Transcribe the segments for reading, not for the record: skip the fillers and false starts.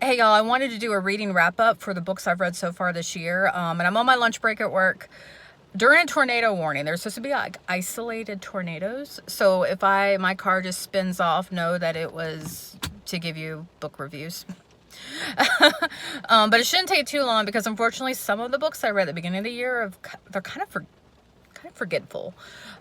Hey y'all, I wanted to do a reading wrap up for the books I've read so far this year. And I'm on my lunch break at work during a tornado warning. There's supposed to be like isolated tornadoes. So if my car just spins off, know that it was to give you book reviews. But it shouldn't take too long because unfortunately some of the books I read at the beginning of the year, they're kind of forgetful.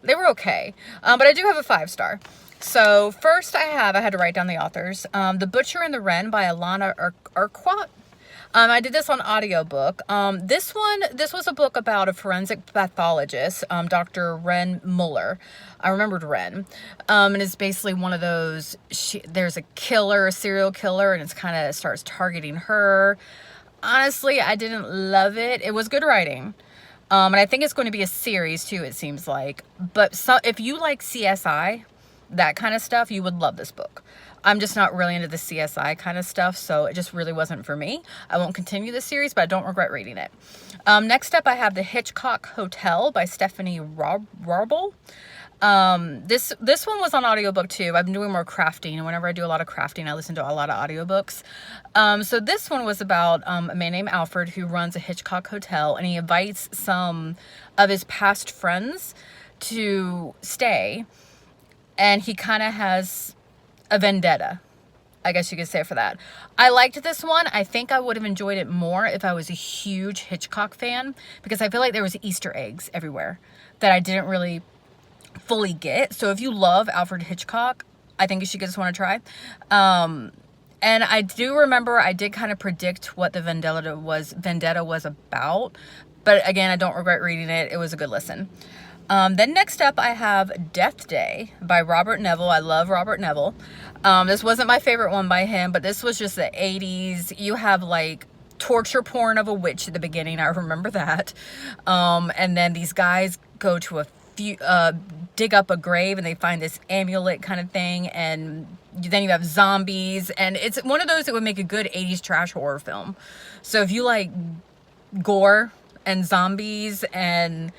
They were okay. But I do have a 5-star. So first I had to write down the authors. The Butcher and the Wren by Alana Urquhart. I did this on audiobook. This was a book about a forensic pathologist, Dr. Wren Muller. I remembered Wren. And it's basically one of those, there's a killer, a serial killer, and it's kind of starts targeting her. Honestly, I didn't love it. It was good writing. And I think it's going to be a series too, it seems like. But if you like CSI, that kind of stuff, you would love this book. I'm just not really into the CSI kind of stuff, so it just really wasn't for me. I won't continue the series, but I don't regret reading it. Next up, I have The Hitchcock Hotel by Stephanie Warble. This one was on audiobook too. I've been doing more crafting, and whenever I do a lot of crafting, I listen to a lot of audiobooks. So this one was about a man named Alfred who runs a Hitchcock hotel, and he invites some of his past friends to stay, and he kind of has a vendetta, I guess you could say, for that. I liked this one. I think I would have enjoyed it more if I was a huge Hitchcock fan, because I feel like there was Easter eggs everywhere that I didn't really fully get. So if you love Alfred Hitchcock, I think you should give this one a try. And I do remember I did kind of predict what the vendetta was about, but again, I don't regret reading it. It was a good listen. Then next up, I have Death Day by Robert Neville. I love Robert Neville. This wasn't my favorite one by him, but this was just the 80s. You have like torture porn of a witch at the beginning. I remember that. And then these guys go to dig up a grave, and they find this amulet kind of thing. And then you have zombies, and it's one of those that would make a good 80s trash horror film. So if you like gore and zombies and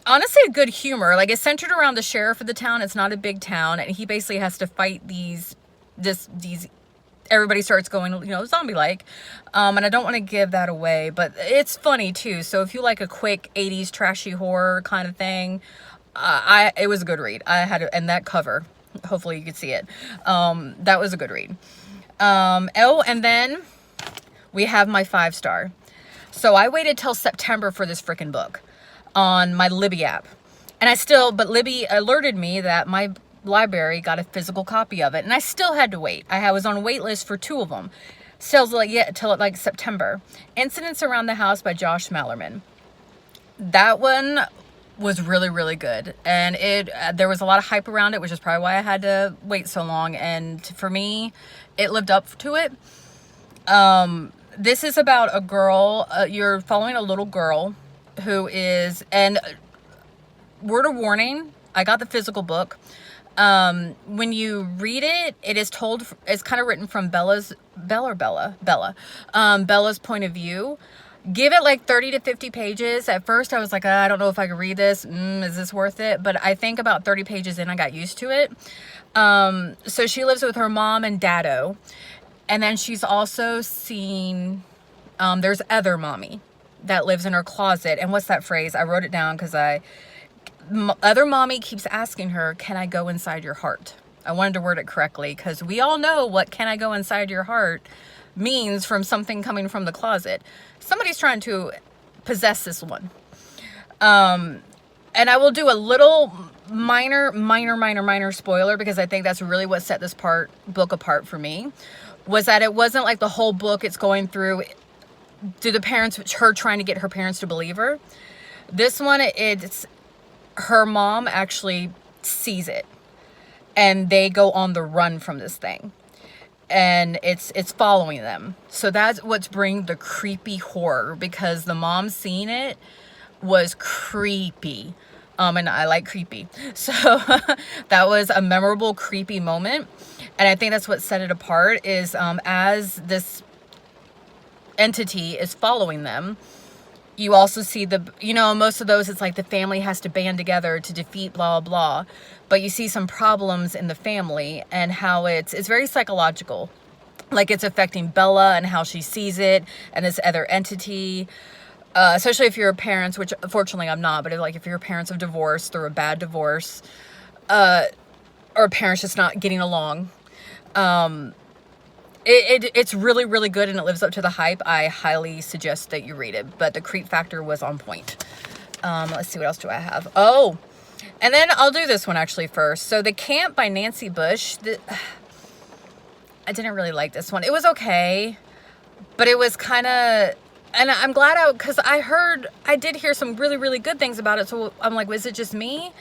honestly a good humor, like it's centered around the sheriff of the town. It's not a big town, and he basically has to fight these everybody starts going, zombie like. And I don't want to give that away, but it's funny too. So if you like a quick 80s trashy horror kind of thing, it was a good read. And that cover, hopefully you could see it. That was a good read. And then we have my 5-star. So I waited till September for this freaking book on my Libby app. But Libby alerted me that my library got a physical copy of it, and I still had to wait. I was on a wait list for 2 of them. Still till like September. Incidents Around the House by Josh Malerman. That one was really, really good. And there was a lot of hype around it, which is probably why I had to wait so long. And for me, it lived up to it. This is about a girl. You're following a little girl who is, and word of warning, I got the physical book. When you read it, it's kind of written from Bella's point of view. Give it like 30 to 50 pages. At first I was like, I don't know if I can read this. Is this worth it? But I think about 30 pages in, I got used to it. So she lives with her mom and daddo. And then she's also seen, there's other mommy that lives in her closet. And what's that phrase? I wrote it down because other mommy keeps asking her, can I go inside your heart? I wanted to word it correctly because we all know what can I go inside your heart means from something coming from the closet. Somebody's trying to possess this one. And I will do a little minor spoiler, because I think that's really what set this book apart for me, was that it wasn't like the whole book it's going through the parents, her trying to get her parents to believe her. This one, it's her mom actually sees it, and they go on the run from this thing, and it's following them. So that's what's bringing the creepy horror, because the mom seeing it was creepy. And I like creepy. So that was a memorable, creepy moment. And I think that's what set it apart is, as this entity is following them, you also see most of those, it's like the family has to band together to defeat blah, blah, blah. But you see some problems in the family and how it's very psychological. like it's affecting Bella and how she sees it and this other entity. Especially if you're parents, which fortunately I'm not, but like if you're parents of divorce through a bad divorce, or parents just not getting along. It's really, really good, and it lives up to the hype. I highly suggest that you read it, but the creep factor was on point. Let's see, what else do I have? Oh, and then I'll do this one actually first. So The Camp by Nancy Bush. I didn't really like this one. It was okay, but it was kind of, and I'm glad because I did hear some really, really good things about it. So I'm like, was it just me?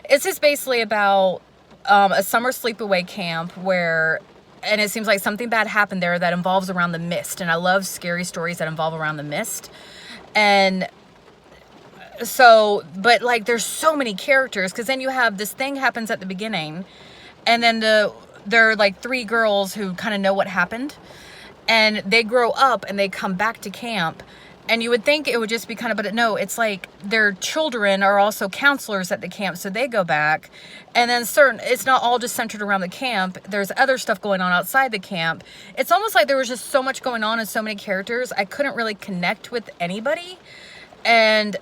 It's just basically about a summer sleepaway camp and it seems like something bad happened there that involves around the mist. And I love scary stories that involve around the mist. And so, but like there's so many characters, because then you have this thing happens at the beginning, and then there are like 3 girls who kind of know what happened, and they grow up and they come back to camp, and you would think it would just be kind of, but no, it's like their children are also counselors at the camp, so they go back, and then it's not all just centered around the camp. There's other stuff going on outside the camp. It's almost like there was just so much going on and so many characters. I couldn't really connect with anybody, and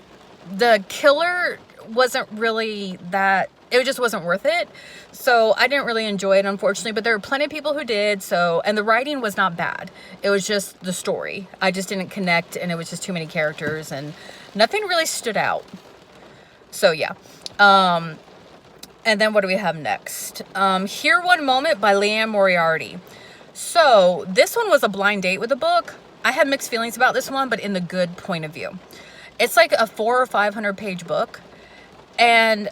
the killer wasn't really that, it just wasn't worth it. So I didn't really enjoy it, unfortunately, but there were plenty of people who did. So, and the writing was not bad. It was just the story. I just didn't connect, and it was just too many characters and nothing really stood out. So yeah. And then what do we have next? Here One Moment by Leanne Moriarty. So this one was a blind date with a book. I had mixed feelings about this one, but in the good point of view. It's like a 400 or 500 page book, and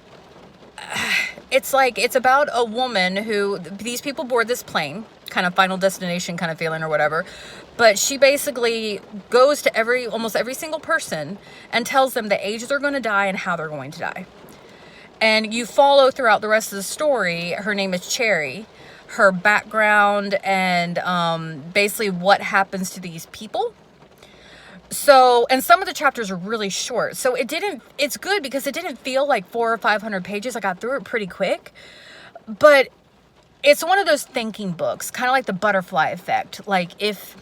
it's about a woman who, these people board this plane, kind of Final Destination kind of feeling or whatever, but she basically goes to almost every single person and tells them the age they're going to die and how they're going to die. And you follow throughout the rest of the story. Her name is Cherry, her background, and basically what happens to these people. So, and some of the chapters are really short. So it's good because it didn't feel like 400 or 500 pages. I got through it pretty quick. But it's one of those thinking books, kind of like the butterfly effect. Like if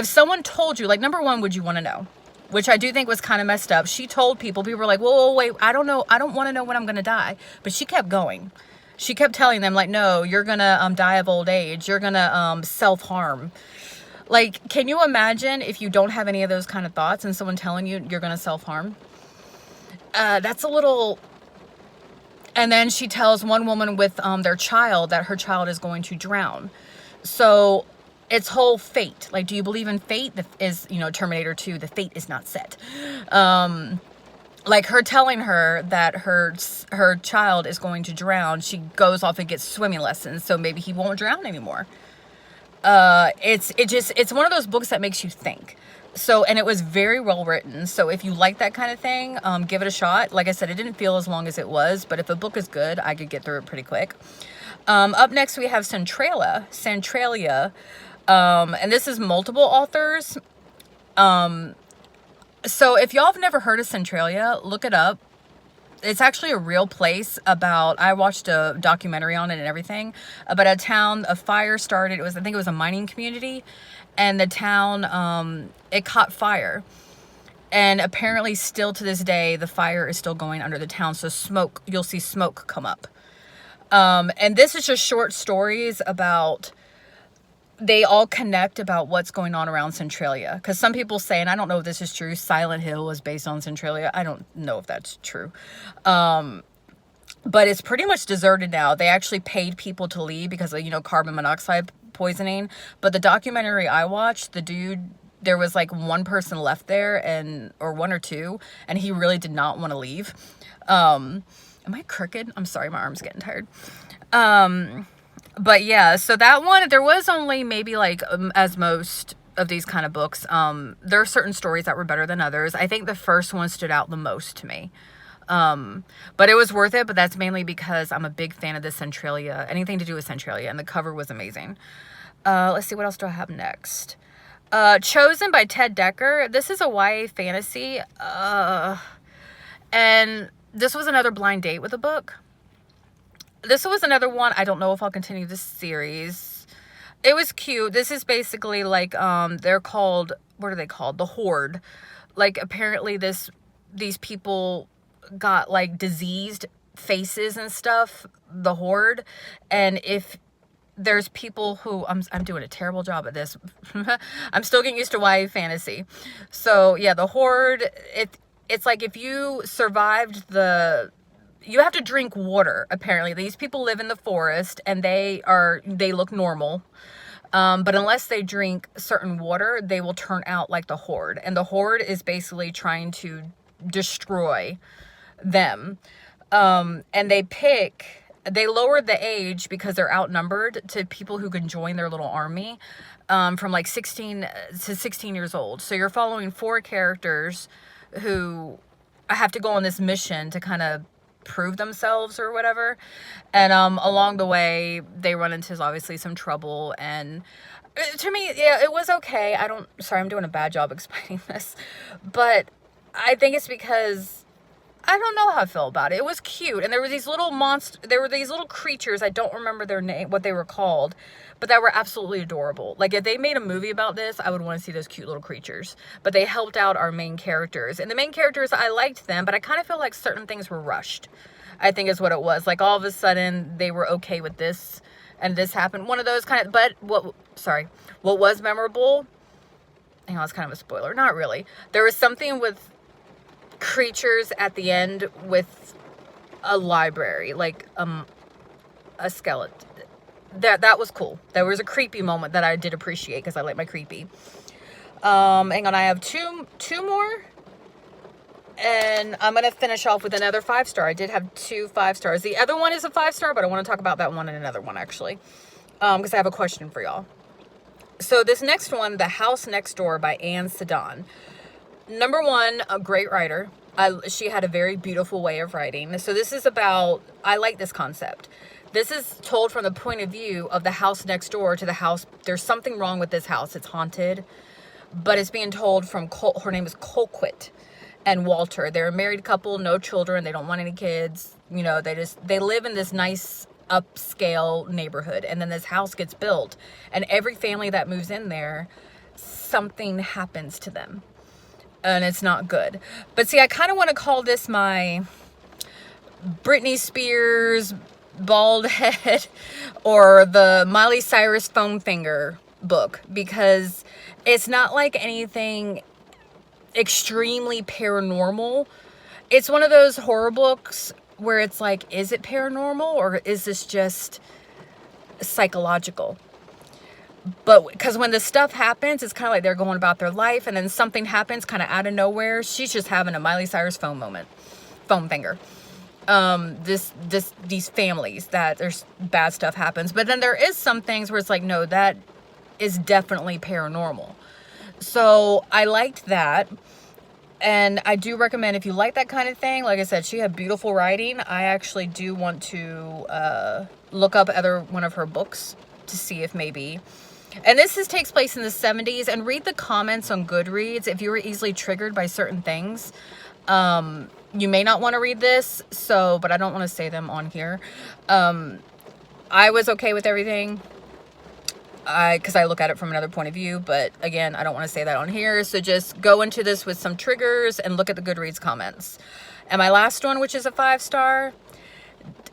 someone told you, like, number one, would you want to know? Which I do think was kind of messed up. She told people were like, whoa, wait, I don't know. I don't want to know when I'm going to die. But she kept going. She kept telling them, like, no, you're going to die of old age. You're going to self-harm. Like, can you imagine if you don't have any of those kind of thoughts and someone telling you you're going to self-harm? That's a little... And then she tells one woman with their child that her child is going to drown. So it's whole fate. Like, do you believe in fate? Is, Terminator 2, the fate is not set. Like her telling her that her child is going to drown, she goes off and gets swimming lessons, so maybe he won't drown anymore. It's one of those books that makes you think. So, and it was very well written. So if you like that kind of thing, give it a shot. Like I said, it didn't feel as long as it was, but if a book is good, I could get through it pretty quick. Up next, we have Centralia. And this is multiple authors. So if y'all have never heard of Centralia, look it up. It's actually a real place I watched a documentary on it and everything, about a town, a fire started. I think it was a mining community, and the town, it caught fire. And apparently still to this day, the fire is still going under the town. So you'll see smoke come up. And this is just short stories they all connect about what's going on around Centralia. Because some people say, and I don't know if this is true, Silent Hill is based on Centralia. I don't know if that's true. But it's pretty much deserted now. They actually paid people to leave because of, carbon monoxide poisoning. But the documentary I watched, there was like one person left there, or one or two, and he really did not want to leave. Am I crooked? I'm sorry, my arm's getting tired. But yeah, so that one, there was only maybe like, as most of these kind of books, there are certain stories that were better than others. I think the first one stood out the most to me. But it was worth it, but that's mainly because I'm a big fan of the Centralia, anything to do with Centralia, and the cover was amazing. Let's see, what else do I have next? Chosen by Ted Decker. This is a YA fantasy. And this was another blind date with a book. This was another one. I don't know if I'll continue this series. It was cute. This is basically like, they're called, what are they called? The Horde. Like, apparently these people got like diseased faces and stuff, the Horde. And if there's people who, I'm doing a terrible job at this. I'm still getting used to YA fantasy. So yeah, the Horde, it's like if you survived you have to drink water. Apparently these people live in the forest and they look normal. But unless they drink certain water, they will turn out like the Horde. And the Horde is basically trying to destroy them. And they lowered the age because they're outnumbered to people who can join their little army, from like 16 to 16 years old. So you're following 4 characters who have to go on this mission to kind of prove themselves or whatever. And along the way they run into obviously some trouble, and to me, yeah, it was okay. Sorry, I'm doing a bad job explaining this, but I think it's because I don't know how I feel about it. It was cute, and there were these little creatures, I don't remember their name, what they were called, but that were absolutely adorable. Like, if they made a movie about this, I would want to see those cute little creatures. But they helped out our main characters. And the main characters, I liked them, but I kind of feel like certain things were rushed, I think is what it was. Like, all of a sudden, they were okay with this, and this happened. One of those kind of, but what was memorable, hang on, it's kind of a spoiler. Not really. There was something with creatures at the end with a library, like, a skeleton. That was cool. There was a creepy moment that I did appreciate because I like my creepy. Hang on, I have two more, and I'm gonna finish off with another 5-star. I did have 2 5-stars. The other one is a 5-star, but I want to talk about that one and another one actually, because I have a question for y'all. So this next one, The House Next Door by Anne Sedan. Number 1, a great writer. She had a very beautiful way of writing. So this is about, I like this concept. This is told from the point of view of the house next door to the house. There's something wrong with this house. It's haunted, but it's being told from her name is Colquitt and Walter. They're a married couple, no children. They don't want any kids. You know, they live in this nice upscale neighborhood, and then this house gets built, and every family that moves in there, something happens to them, and it's not good. But see, I kind of want to call this my Britney Spears bald head or the Miley Cyrus foam finger book, because it's not like anything extremely paranormal. It's one of those horror books where it's like, is it paranormal or is this just psychological? But because when this stuff happens, it's kind of like they're going about their life, and then something happens kind of out of nowhere. She's just having a Miley Cyrus foam finger. These families that there's bad stuff happens, but then there is some things where it's like, no, that is definitely paranormal. So I liked that, and I do recommend if you like that kind of thing. Like I said, she had beautiful writing. I actually do want to look up one of her books to see if maybe. And this takes place in the 70s, and read the comments on Goodreads if you were easily triggered by certain things. You may not want to read this, but I don't want to say them on here. I was okay with everything, because I look at it from another point of view, but again, I don't want to say that on here. So just go into this with some triggers and look at the Goodreads comments. And my last one, which is a 5-star,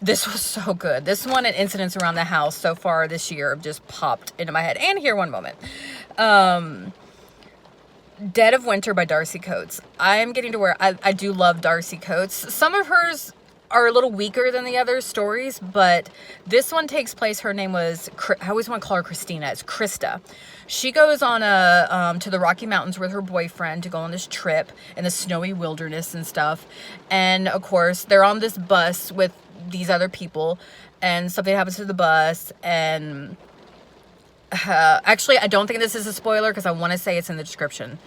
this was so good. This one and Incidents Around the House so far this year have just popped into my head. And here, one moment. Dead of Winter by Darcy Coates. I am getting to where I do love Darcy Coates. Some of hers are a little weaker than the other stories, but this one takes place, her name was, I always want to call her Christina, it's Krista. She goes on to the Rocky Mountains with her boyfriend to go on this trip in the snowy wilderness and stuff. And of course, they're on this bus with these other people, and something happens to the bus, and actually, I don't think this is a spoiler because I want to say it's in the description.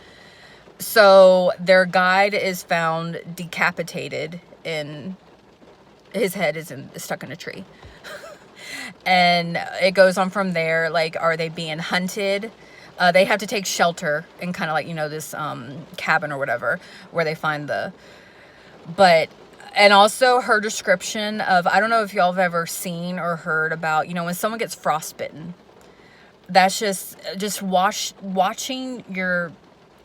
So their guide is found decapitated, in his head is stuck in a tree. And it goes on from there. Like, are they being hunted? They have to take shelter in kind of like, this cabin or whatever where they find and also her description of, I don't know if y'all have ever seen or heard about, when someone gets frostbitten, that's just watching your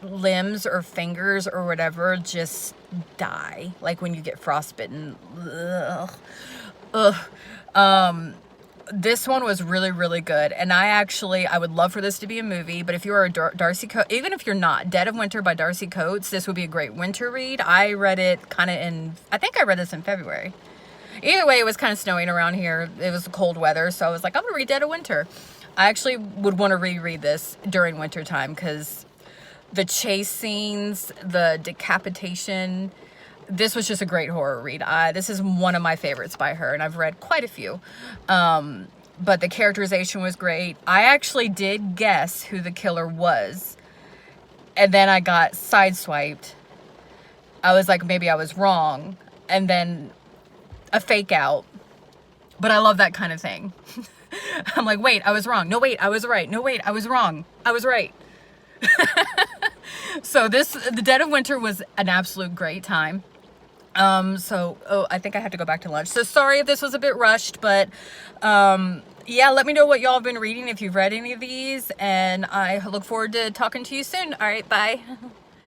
limbs or fingers or whatever just die, like when you get frostbitten. Ugh. Ugh. This one was really, really good. And I would love for this to be a movie, but if you are a Darcy Coates, even if you're not, Dead of Winter by Darcy Coates, this would be a great winter read. I read it I think I read this in February. Either way, it was kind of snowing around here. It was cold weather, so I was like, I'm gonna read Dead of Winter. I actually would want to reread this during winter time because the chase scenes, the decapitation, this was just a great horror read. This is one of my favorites by her, and I've read quite a few. But the characterization was great. I actually did guess who the killer was, and then I got sideswiped. I was like, maybe I was wrong, and then a fake out. But I love that kind of thing. I'm like, wait, I was wrong. No, wait, I was right. No, wait, I was wrong. I was right. So the Dead of Winter was an absolute great time. I think I have to go back to lunch. So sorry if this was a bit rushed, but, yeah, let me know what y'all have been reading if you've read any of these, and I look forward to talking to you soon. All right, bye.